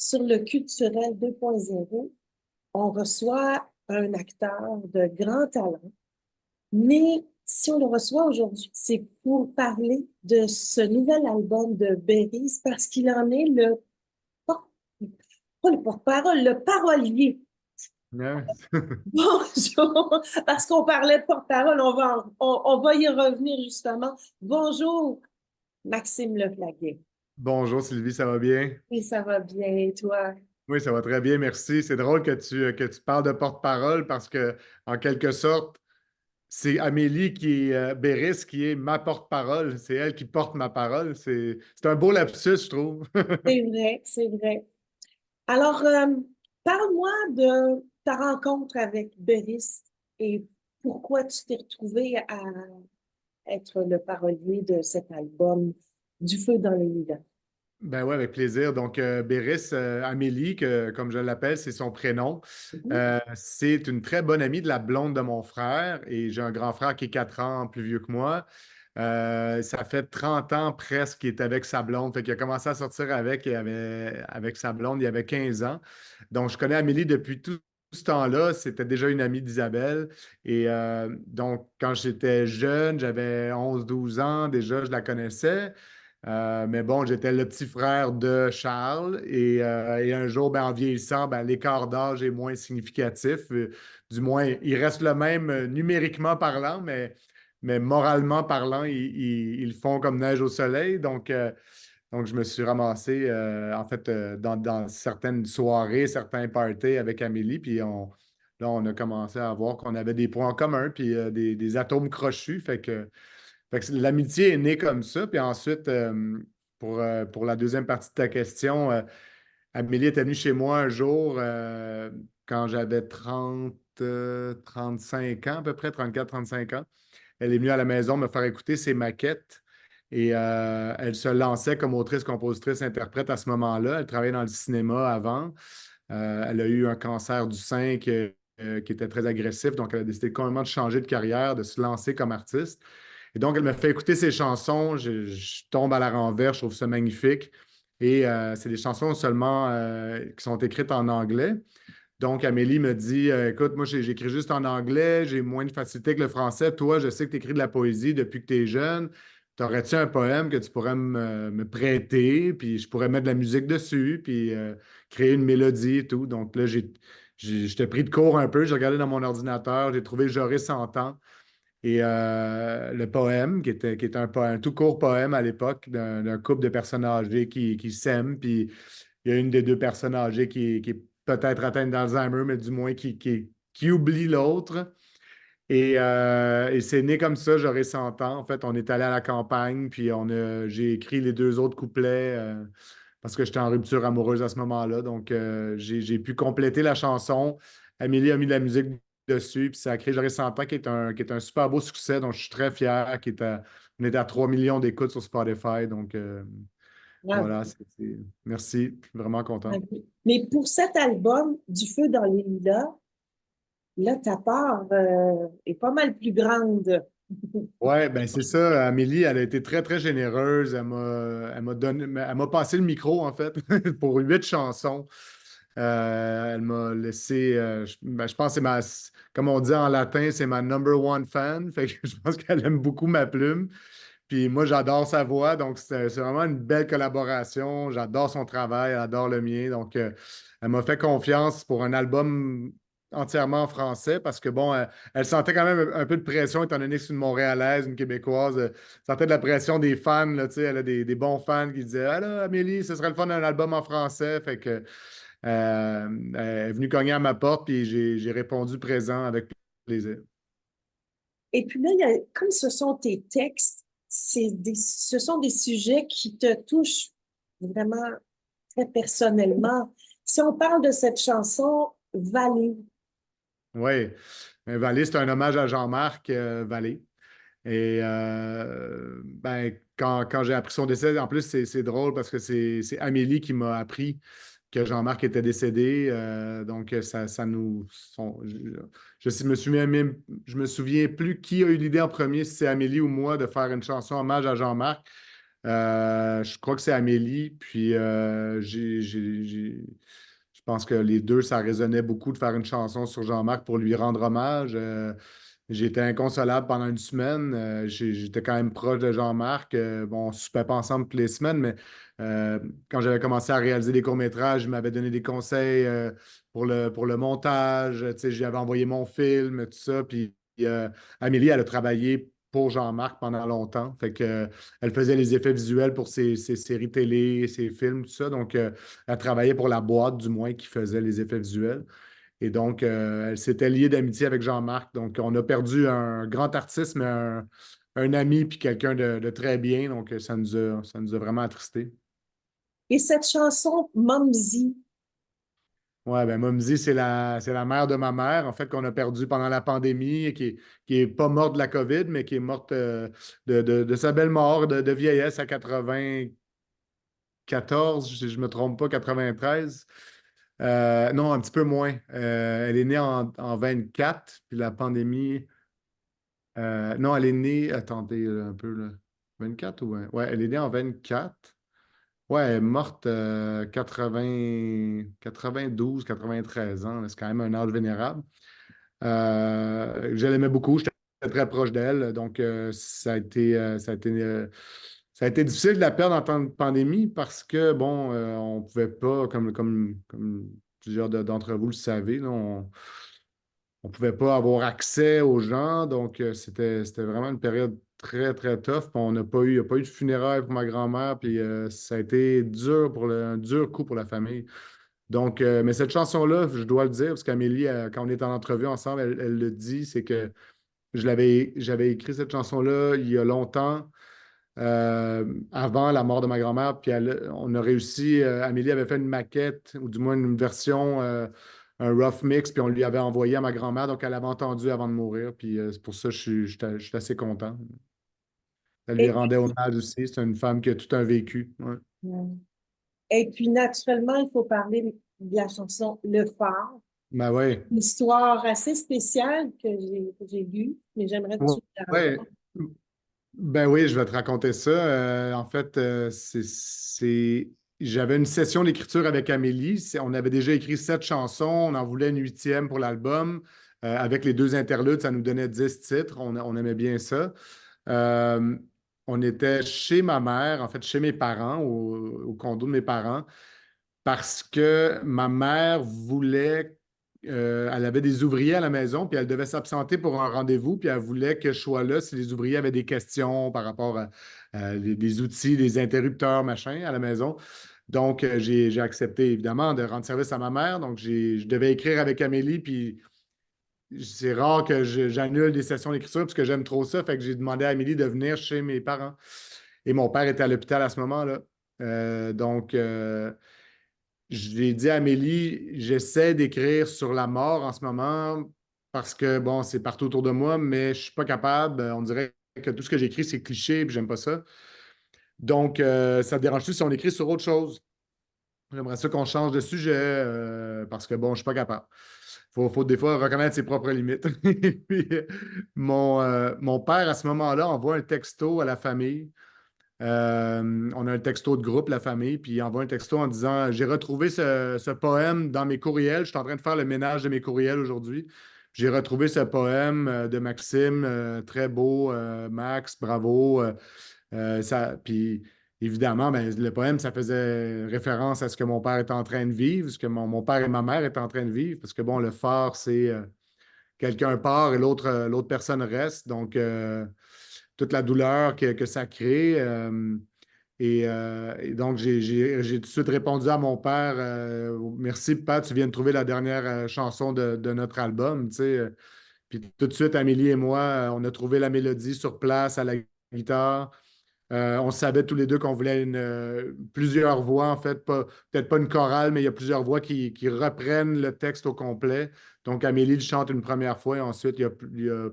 sur le culturel 2.0, on reçoit un acteur de grand talent, mais si on le reçoit aujourd'hui, c'est pour parler de ce nouvel album de Berry, parce qu'il en est por- pas le porte-parole, le parolier. Ouais. Bonjour, parce qu'on parlait de porte-parole, on va y revenir justement. Bonjour, Maxime Leflaguet. Bonjour Sylvie, ça va bien? Et ça va bien, et toi? Oui, ça va très bien, merci. C'est drôle que tu parles de porte-parole parce que, en quelque sorte, c'est Amélie Béris qui est ma porte-parole. C'est elle qui porte ma parole. C'est un beau lapsus, je trouve. C'est vrai, c'est vrai. Alors, parle-moi de ta rencontre avec Beris et pourquoi tu t'es retrouvé à être le parolier de cet album Du feu dans les lilas. Ben oui, avec plaisir. Donc, Béris, Amélie, comme je l'appelle, c'est son prénom. Mhm. C'est une très bonne amie de la blonde de mon frère et j'ai un grand frère qui est 4 ans plus vieux que moi. Ça fait 30 ans presque qu'il est avec sa blonde. Fait qu'il a commencé à sortir avec sa blonde, il y avait 15 ans. Donc, je connais Amélie depuis tout ce temps-là. C'était déjà une amie d'Isabelle. Et donc, quand j'étais jeune, j'avais 11 12 ans, déjà, je la connaissais. Mais bon, j'étais le petit frère de Charles et un jour, ben, en vieillissant, ben, l'écart d'âge est moins significatif. Du moins, il reste le même numériquement parlant, mais moralement parlant, ils font comme neige au soleil. Donc je me suis ramassé, en fait, dans certaines soirées, certains parties avec Amélie, puis là, on a commencé à voir qu'on avait des points en commun, puis des atomes crochus. Fait que l'amitié est née comme ça. Puis ensuite, pour la deuxième partie de ta question, Amélie était venue chez moi un jour quand j'avais 35 ans, à peu près 34 35 ans. Elle est venue à la maison me faire écouter ses maquettes et elle se lançait comme autrice, compositrice, interprète à ce moment-là. Elle travaillait dans le cinéma avant. Elle a eu un cancer du sein qui était très agressif, donc elle a décidé complètement de changer de carrière, de se lancer comme artiste. Et donc, elle me fait écouter ses chansons. Je tombe à la renverse, je trouve ça magnifique. Et c'est des chansons seulement qui sont écrites en anglais. Donc, Amélie me dit écoute, moi, j'écris juste en anglais, j'ai moins de facilité que le français. Toi, je sais que tu écris de la poésie depuis que tu es jeune. T'aurais-tu un poème que tu pourrais me prêter, puis je pourrais mettre de la musique dessus, puis créer une mélodie et tout. Donc là, je t'ai pris de court un peu, j'ai regardé dans mon ordinateur, j'ai trouvé Joris 100 ans. Et le poème, qui est un tout court poème à l'époque d'un couple de personnes âgées qui s'aiment, puis il y a une des deux personnes âgées qui est peut-être atteinte d'Alzheimer, mais du moins qui oublie l'autre. Et c'est né comme ça, j'aurais 100 ans. En fait, on est allé à la campagne, puis j'ai écrit les deux autres couplets parce que j'étais en rupture amoureuse à ce moment-là. Donc, j'ai pu compléter la chanson. Amélie a mis de la musique dessus, puis ça a créé J'aurais 100 ans, qui est un super beau succès, dont je suis très fier, on était à 3 millions d'écoutes sur Spotify. Donc, Bravo. voilà, merci, je suis vraiment content. Ok. Mais pour cet album, Du feu dans les lilas, là, ta part est pas mal plus grande. Ouais, ben c'est ça. Amélie, elle a été très, très généreuse. Elle m'a passé le micro, en fait, pour 8 chansons. Elle m'a laissé, je pense que comme on dit en latin, c'est ma number one fan. Fait que je pense qu'elle aime beaucoup ma plume. Puis moi, j'adore sa voix. Donc, c'est vraiment une belle collaboration. J'adore son travail, elle adore le mien. Donc, elle m'a fait confiance pour un album entièrement en français parce que, bon, elle sentait quand même un peu de pression étant donné que c'est une Montréalaise, une Québécoise. Elle sentait de la pression des fans, là, tu sais, elle a des bons fans qui disaient ah là, Amélie, ce serait le fun d'un album en français. Fait que, elle est venue cogner à ma porte, puis j'ai répondu présent avec plaisir. Et puis là, comme ce sont tes textes, ce sont des sujets qui te touchent vraiment très personnellement. Si on parle de cette chanson, Vallée, Oui, Vallée, c'est un hommage à Jean-Marc Vallée. Et ben, quand j'ai appris son décès, en plus, c'est drôle parce que c'est Amélie qui m'a appris que Jean-Marc était décédé. Donc, ça nous. Je me souviens plus qui a eu l'idée en premier, si c'est Amélie ou moi, de faire une chanson hommage à Jean-Marc. Je crois que c'est Amélie, puis je pense que les deux, ça résonnait beaucoup de faire une chanson sur Jean-Marc pour lui rendre hommage. J'ai été inconsolable pendant une semaine. J'étais quand même proche de Jean-Marc. Bon, on ne soupait pas ensemble toutes les semaines, mais euh, quand j'avais commencé à réaliser des courts-métrages, il m'avait donné des conseils pour le montage. Tu sais, j'avais envoyé mon film, tout ça. Puis Amélie, elle a travaillé pour Jean-Marc pendant longtemps. Fait que, elle faisait les effets visuels pour ses séries télé, ses films, tout ça. Donc, elle travaillait pour la boîte, du moins, qui faisait les effets visuels. Et donc, elle s'était liée d'amitié avec Jean-Marc. Donc, on a perdu un grand artiste, mais un ami puis quelqu'un de très bien. Donc, ça nous a vraiment attristés. Et cette chanson, Mumsy, Ouais, ben Momzy, c'est la mère de ma mère, en fait, qu'on a perdue pendant la pandémie et qui est pas morte de la COVID, mais qui est morte de sa belle mort de vieillesse à 94, si je ne me trompe pas, 93. Non, un petit peu moins. Elle est née en 24, puis la pandémie. Non, elle est née. Attendez un peu, là. 24 ou. Ouais, elle est née en 24. Ouais, elle est morte 92, 93 ans, là. C'est quand même un âge vénérable. Je l'aimais beaucoup, j'étais très proche d'elle, donc ça a été difficile de la perdre en temps de pandémie parce que, bon, on ne pouvait pas, comme plusieurs d'entre vous le savez, là, on ne pouvait pas avoir accès aux gens, donc c'était vraiment une période très, très tough. Puis il n'y a pas eu de funérailles pour ma grand-mère, puis ça a été dur un dur coup pour la famille. Donc, mais cette chanson-là, je dois le dire, parce qu'Amélie, quand on est en entrevue ensemble, elle le dit, c'est que j'avais écrit cette chanson-là il y a longtemps, avant la mort de ma grand-mère, puis on a réussi, Amélie avait fait une maquette, ou du moins une version, un rough mix, puis on lui avait envoyé à ma grand-mère, donc elle avait entendu avant de mourir, puis c'est pour ça que je suis assez content. Elle lui et rendait puis, hommage aussi, c'est une femme qui a tout un vécu. Ouais. et puis naturellement, il faut parler de la chanson Le Phare, Ben ouais. une histoire assez spéciale que j'ai lue, mais j'aimerais que tu la Ouais. racontes. Ben oui, je vais te raconter ça. En fait, j'avais une session d'écriture avec Amélie. On avait déjà écrit 7 chansons. On en voulait une huitième pour l'album. Avec les deux interludes, ça nous donnait 10 titres. On aimait bien ça. Euh, on était chez ma mère, en fait, chez mes parents, au condo de mes parents parce que ma mère voulait, elle avait des ouvriers à la maison, puis elle devait s'absenter pour un rendez-vous, puis elle voulait que je sois là si les ouvriers avaient des questions par rapport à des outils, des interrupteurs, machin, à la maison. Donc, j'ai accepté évidemment de rendre service à ma mère. Donc, je devais écrire avec Amélie, puis c'est rare que j'annule des sessions d'écriture parce que j'aime trop ça. Fait que j'ai demandé à Amélie de venir chez mes parents. Et mon père était à l'hôpital à ce moment-là. Donc, j'ai dit à Amélie, j'essaie d'écrire sur la mort en ce moment parce que, bon, c'est partout autour de moi, mais je ne suis pas capable. On dirait que tout ce que j'écris, c'est cliché, puis j'aime pas ça. Donc, ça te dérange-tu si on écrit sur autre chose? J'aimerais ça qu'on change de sujet parce que, bon, je ne suis pas capable. Faut des fois reconnaître ses propres limites. Et puis, mon père, à ce moment-là, envoie un texto à la famille. On a un texto de groupe, la famille, puis il envoie un texto en disant j'ai retrouvé ce poème dans mes courriels. Je suis en train de faire le ménage de mes courriels aujourd'hui. J'ai retrouvé ce poème de Maxime, très beau, Max, bravo. Puis évidemment, ben, le poème, ça faisait référence à ce que mon père était en train de vivre, ce que mon père et ma mère étaient en train de vivre, parce que bon, le phare, c'est quelqu'un part et l'autre personne reste. Donc, toute la douleur que ça crée. Et donc, j'ai tout de suite répondu à mon père merci, papa, tu viens de trouver la dernière chanson de notre album. Tu sais. Puis tout de suite, Amélie et moi, on a trouvé la mélodie sur place à la guitare. On savait tous les deux qu'on voulait plusieurs voix, en fait, peut-être pas une chorale, mais il y a plusieurs voix qui reprennent le texte au complet. Donc, Amélie le chante une première fois et ensuite, euh,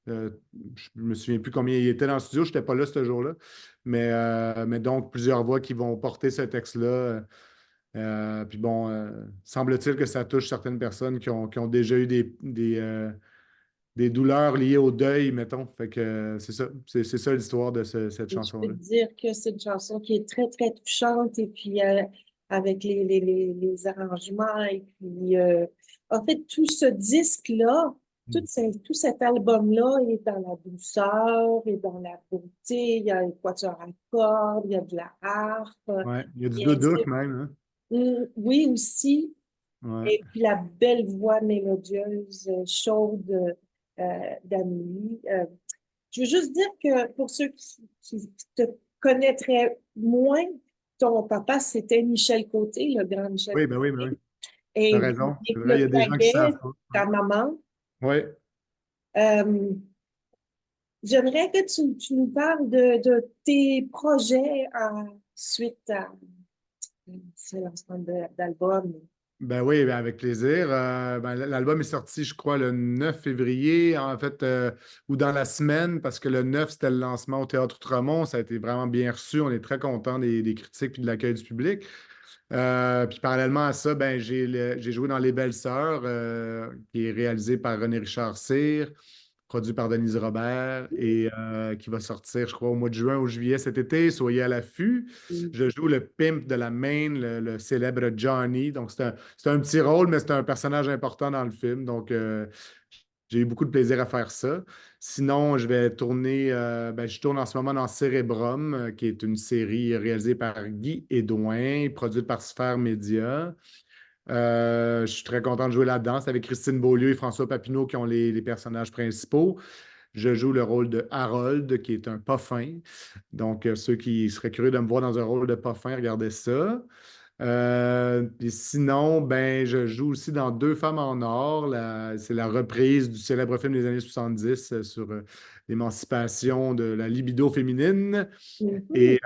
je ne me souviens plus combien il était dans le studio, je n'étais pas là ce jour-là. Mais donc, plusieurs voix qui vont porter ce texte-là. Puis bon, semble-t-il que ça touche certaines personnes qui ont déjà eu des douleurs liées au deuil, mettons. Fait que c'est ça. C'est ça l'histoire de cette Et je peux te chanson-là. dire que c'est une chanson qui est très, très touchante et puis avec les arrangements et puis en fait, tout ce disque-là, tout cet album-là est dans la douceur et dans la beauté. Il y a un quatuor à cordes, il y a de la harpe, Ouais. Il y a du et ainsi. doudouk même, hein? Oui, aussi. Ouais. Et puis la belle voix mélodieuse, chaude d'Amélie. Je veux juste dire que pour ceux qui te connaîtraient moins, ton papa, c'était Michel Côté, le grand Michel Oui, ben oui, ben oui. Côté. T'as Et raison. C'est vrai, il y le a des gens qui savent flaguait pas. ta maman. Oui. Euh, J'aimerais que tu nous parles de tes projets suite à ce lancement d'album. Ben oui, ben avec plaisir. Ben, l'album est sorti, je crois, le 9 février, en fait, ou dans la semaine, parce que le 9 c'était le lancement au Théâtre Outremont. Ça a été vraiment bien reçu. On est très contents des critiques et de l'accueil du public. Puis parallèlement à ça, ben, j'ai joué dans Les Belles Sœurs, qui est réalisé par René Richard Cyr, produit par Denise Robert et qui va sortir, je crois, au mois de juin ou juillet cet été. Soyez à l'affût. Je joue le pimp de la Maine, le célèbre Johnny. Donc, c'est un petit rôle, mais c'est un personnage important dans le film. Donc, j'ai eu beaucoup de plaisir à faire ça. Sinon, je vais tourner, ben, je tourne en ce moment dans Cérébrum, qui est une série réalisée par Guy Edouin, produite par Sphère Média. Je suis très content de jouer là-dedans. C'est avec Christine Beaulieu et François Papineau qui ont les personnages principaux. Je joue le rôle de Harold, qui est un poffin. Donc, ceux qui seraient curieux de me voir dans un rôle de poffin, regardez ça. Puis sinon, ben, je joue aussi dans Deux femmes en or. C'est la reprise du célèbre film des années 70 sur l'émancipation de la libido féminine. Mhm. Et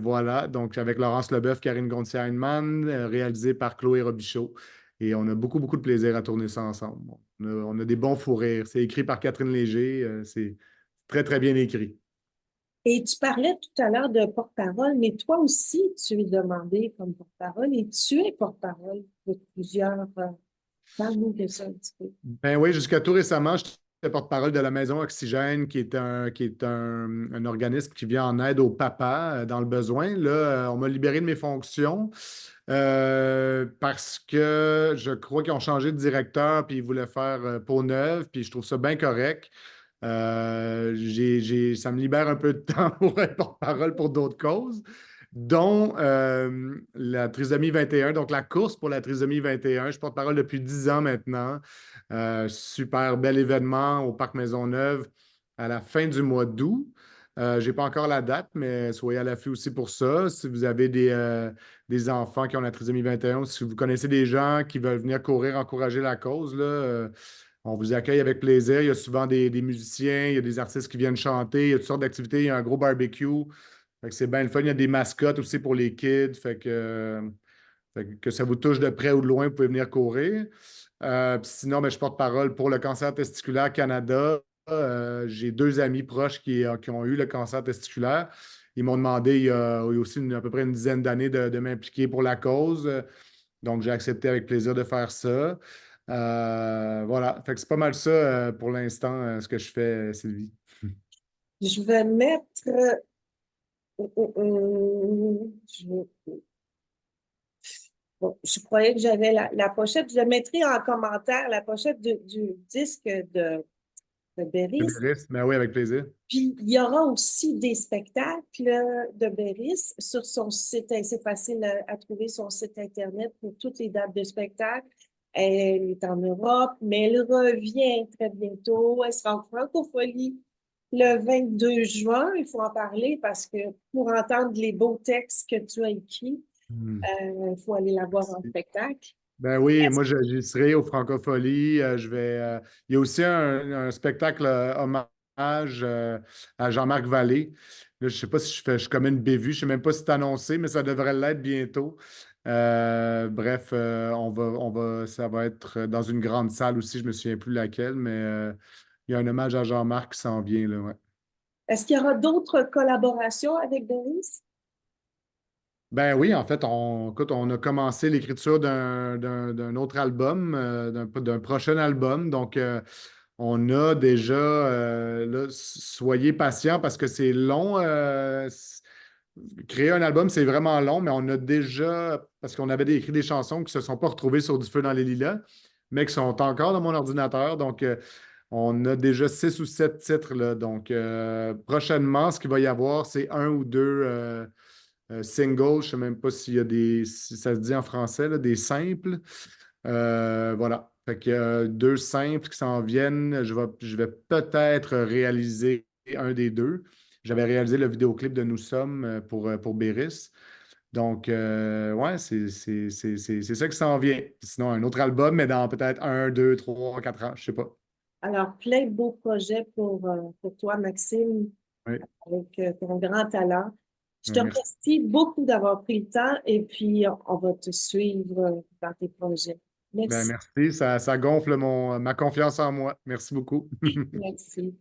voilà, donc avec Laurence Leboeuf, Karine Gontier-Heinemann, réalisé par Chloé Robichaud. Et on a beaucoup, beaucoup de plaisir à tourner ça ensemble. On a des bons fous rires. C'est écrit par Catherine Léger. C'est très, très bien écrit. Et tu parlais tout à l'heure de porte-parole, mais toi aussi, tu es demandé comme porte-parole et tu es porte-parole de plusieurs. Parle-nous de ça un petit peu. Ben oui, jusqu'à tout récemment, j'étais porte-parole de la Maison Oxygène, qui est un organisme qui vient en aide aux papas dans le besoin. Là, on m'a libéré de mes fonctions parce que je crois qu'ils ont changé de directeur puis ils voulaient faire peau neuve, puis je trouve ça bien correct. Ça me libère un peu de temps pour être porte-parole pour d'autres causes, dont la trisomie 21, donc la course pour la trisomie 21. Je suis porte-parole depuis 10 ans maintenant. Super bel événement au Parc Maisonneuve à la fin du mois d'août. Je n'ai pas encore la date, mais soyez à l'affût aussi pour ça. Si vous avez des enfants qui ont la trisomie 21, ou si vous connaissez des gens qui veulent venir courir, encourager la cause, là, on vous accueille avec plaisir. Il y a souvent des musiciens, il y a des artistes qui viennent chanter, il y a toutes sortes d'activités, il y a un gros barbecue. Fait que c'est bien le fun. Il y a des mascottes aussi pour les kids. Que ça vous touche de près ou de loin, vous pouvez venir courir. Puis sinon, ben, je porte-parole pour le cancer testiculaire Canada. J'ai deux amis proches qui ont eu le cancer testiculaire. Ils m'ont demandé il y a aussi à peu près une dizaine d'années de m'impliquer pour la cause. Donc, j'ai accepté avec plaisir de faire ça. Voilà. Fait que c'est pas mal ça pour l'instant, ce que je fais, Sylvie. Je vais mettre. Bon, je croyais que j'avais la pochette. Je mettrai en commentaire la pochette du disque de Béris. Ben oui, avec plaisir. Puis, il y aura aussi des spectacles de Béris sur son site. C'est facile à trouver son site Internet pour toutes les dates de spectacle. Elle est en Europe, mais elle revient très bientôt. Elle sera en francophonie le 22 juin. Il faut en parler parce que pour entendre les beaux textes que tu as écrits, Hmm. il faut aller la voir en Merci. spectacle. Ben oui, moi j'y serai au Francofolie. Il y a aussi un spectacle hommage à Jean-Marc Vallée. Là, je ne sais pas si je commets une bévue, je ne sais même pas si c'est annoncé, mais ça devrait l'être bientôt. Bref, ça va être dans une grande salle aussi, je ne me souviens plus laquelle, mais il y a un hommage à Jean-Marc qui s'en vient là, ouais. Est-ce qu'il y aura d'autres collaborations avec Denis? Ben oui, en fait, écoute, on a commencé l'écriture d'un autre album, d'un prochain album. Donc, On a déjà, là, soyez patients parce que c'est long. Créer un album, c'est vraiment long, mais on a déjà, parce qu'on avait écrit des chansons qui ne se sont pas retrouvées sur Du Feu dans les Lilas, mais qui sont encore dans mon ordinateur. Donc, on a déjà 6 ou 7 titres, là. Donc, prochainement, ce qu'il va y avoir, c'est un ou deux singles. Je ne sais même pas s'il y a si ça se dit en français, là, des simples. Voilà. Fait que deux simples qui s'en viennent. Je vais peut-être réaliser un des deux. J'avais réalisé le vidéoclip de Nous sommes pour Béris. Donc, ouais, c'est ça qui s'en vient. Puis sinon, un autre album, mais dans peut-être 1, 2, 3, 4 ans, je sais pas. Alors, plein de beaux projets pour toi, Maxime, Oui. avec ton grand talent. Je te Merci. remercie beaucoup d'avoir pris le temps et puis on va te suivre dans tes projets. Ben, Merci. merci. Ça gonfle ma confiance en moi. Merci beaucoup. Merci.